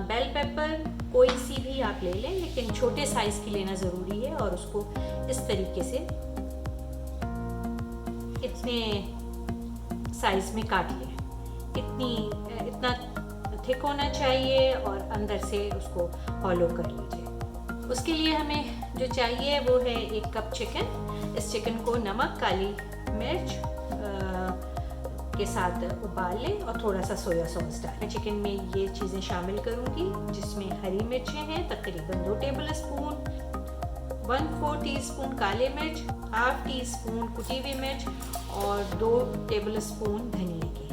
Bell pepper कोई सी भी आप ले लें, लेकिन छोटे साइज़ की लेना ज़रूरी है, और उसको इस तरीके से इतने साइज़ में काट लें। इतना थिक होना चाहिए और अंदर से उसको हॉलो कर लीजिए। उसके लिए हमें जो चाहिए वो है 1 कप चिकन। इस चिकन को नमक, काली मिर्च के साथ उबाल लें और थोड़ा सा सोया सॉस डालें। चिकन में ये चीज़ें शामिल करूँगी, जिसमें हरी मिर्चें हैं तकरीबन 2 टेबल स्पून, 1/4 टीस्पून काले मिर्च, ½ टीस्पून कुटी हुई मिर्च और 2 टेबल स्पून धनिया के,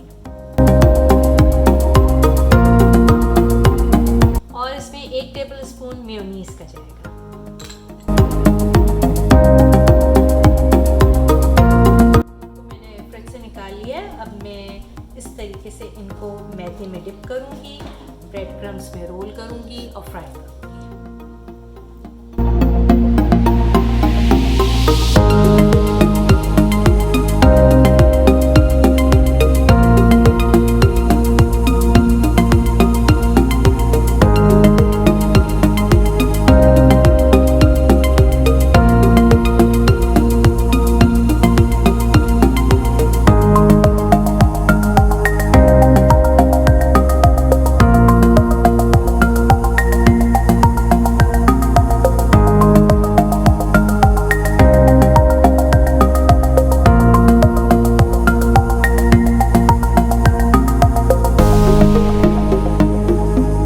और इसमें 1 टेबल स्पून मेयोनीज का जाएगा। तो मैंने फ्रिज से निकाल लिया। अब मैं इस तरीके से इनको मैदे में डिप करूंगी, ब्रेड क्रम्स में रोल करूंगी और फ्राई करूंगी।